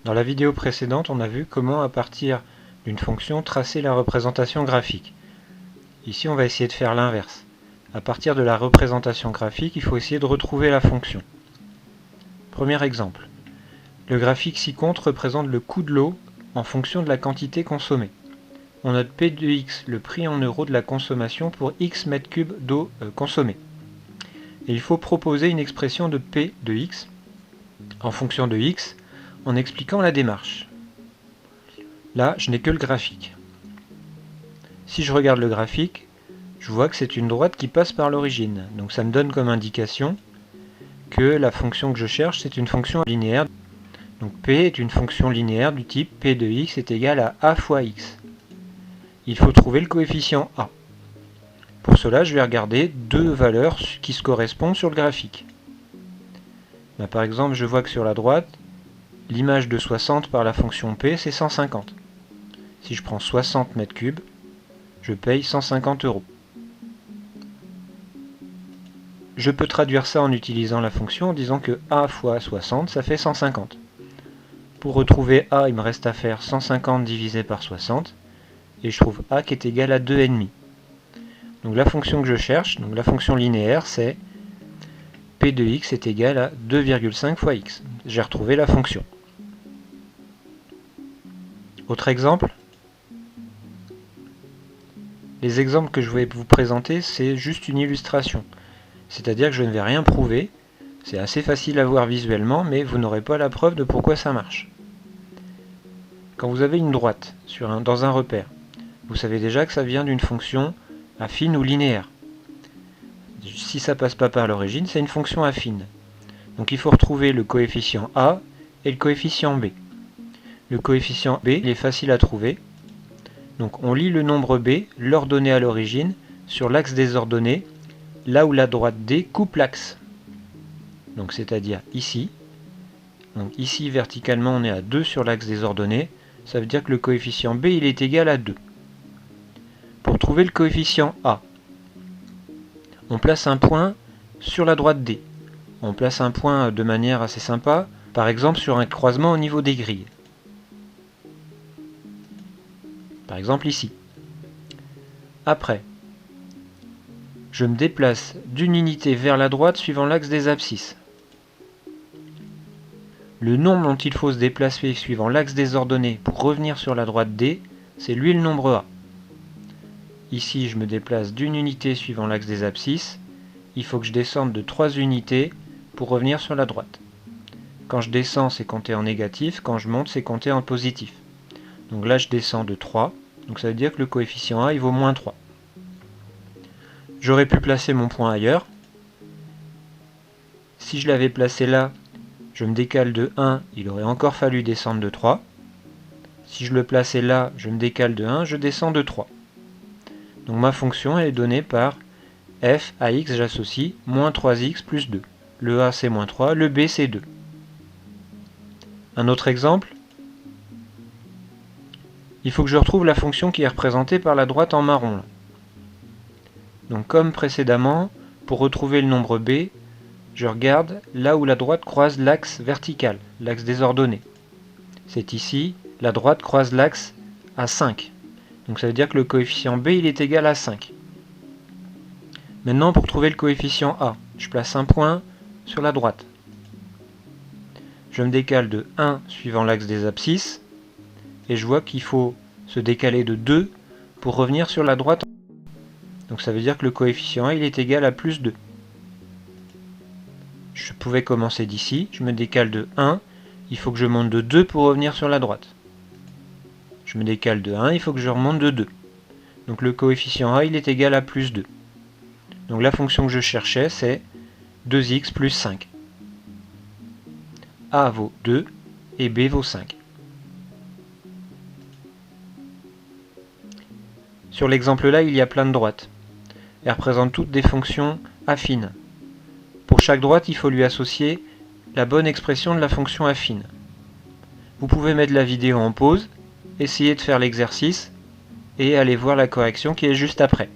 Dans la vidéo précédente, on a vu comment, à partir d'une fonction, tracer la représentation graphique. Ici, on va essayer de faire l'inverse. À partir de la représentation graphique, il faut essayer de retrouver la fonction. Premier exemple. Le graphique ci-compte représente le coût de l'eau en fonction de la quantité consommée. On note P de X, le prix en euros de la consommation pour X mètres cubes d'eau consommée. Et il faut proposer une expression de P de X en fonction de X en expliquant la démarche. Là, je n'ai que le graphique. Si je regarde le graphique, je vois que c'est une droite qui passe par l'origine. Donc ça me donne comme indication que la fonction que je cherche, c'est une fonction linéaire. Donc P est une fonction linéaire du type P de X est égal à A fois X. Il faut trouver le coefficient A. Pour cela, je vais regarder deux valeurs qui se correspondent sur le graphique. Là, par exemple, je vois que sur la droite, l'image de 60 par la fonction P, c'est 150. Si je prends 60 mètres cubes, je paye 150 €. Je peux traduire ça en utilisant la fonction en disant que A fois 60, ça fait 150. Pour retrouver A, il me reste à faire 150 divisé par 60, et je trouve A qui est égal à 2,5. Donc la fonction que je cherche, donc la fonction linéaire, c'est P de X est égal à 2,5 fois X. J'ai retrouvé la fonction. Autre exemple. Les exemples que je vais vous présenter, c'est juste une illustration. C'est-à-dire que je ne vais rien prouver. C'est assez facile à voir visuellement, mais vous n'aurez pas la preuve de pourquoi ça marche. Quand vous avez une droite dans un repère, vous savez déjà que ça vient d'une fonction affine ou linéaire. Si ça passe pas par l'origine, c'est une fonction affine. Donc il faut retrouver le coefficient A et le coefficient B. Le coefficient B, il est facile à trouver. Donc on lit le nombre B, l'ordonnée à l'origine, sur l'axe des ordonnées, là où la droite D coupe l'axe. Donc c'est-à-dire ici. Donc ici, verticalement, on est à 2 sur l'axe des ordonnées. Ça veut dire que le coefficient B, il est égal à 2. Pour trouver le coefficient A, on place un point sur la droite D. On place un point de manière assez sympa, par exemple sur un croisement au niveau des grilles. Par exemple ici. Après, je me déplace d'une unité vers la droite suivant l'axe des abscisses. Le nombre dont il faut se déplacer suivant l'axe des ordonnées pour revenir sur la droite D, c'est lui le nombre A. Ici, je me déplace d'une unité suivant l'axe des abscisses. Il faut que je descende de 3 unités pour revenir sur la droite. Quand je descends, c'est compté en négatif. Quand je monte, c'est compté en positif. Donc là, je descends de 3. Donc ça veut dire que le coefficient A, il vaut moins 3. J'aurais pu placer mon point ailleurs. Si je l'avais placé là, je me décale de 1, il aurait encore fallu descendre de 3. Si je le plaçais là, je me décale de 1, je descends de 3. Donc ma fonction elle est donnée par f à x, j'associe moins 3x plus 2. Le a c'est moins 3, le b c'est 2. Un autre exemple. Il faut que je retrouve la fonction qui est représentée par la droite en marron. Là. Donc comme précédemment, pour retrouver le nombre b, je regarde là où la droite croise l'axe vertical, l'axe des ordonnées. C'est ici, la droite croise l'axe à 5. Donc ça veut dire que le coefficient b il est égal à 5. Maintenant pour trouver le coefficient a, je place un point sur la droite. Je me décale de 1 suivant l'axe des abscisses, et je vois qu'il faut se décaler de 2 pour revenir sur la droite. Donc ça veut dire que le coefficient a il est égal à plus 2. Je pouvais commencer d'ici, je me décale de 1, il faut que je monte de 2 pour revenir sur la droite. Je me décale de 1, il faut que je remonte de 2. Donc le coefficient a il est égal à plus 2. Donc la fonction que je cherchais c'est 2x plus 5. A vaut 2 et b vaut 5. Sur l'exemple là, il y a plein de droites. Elles représentent toutes des fonctions affines. Pour chaque droite, il faut lui associer la bonne expression de la fonction affine. Vous pouvez mettre la vidéo en pause, essayer de faire l'exercice et aller voir la correction qui est juste après.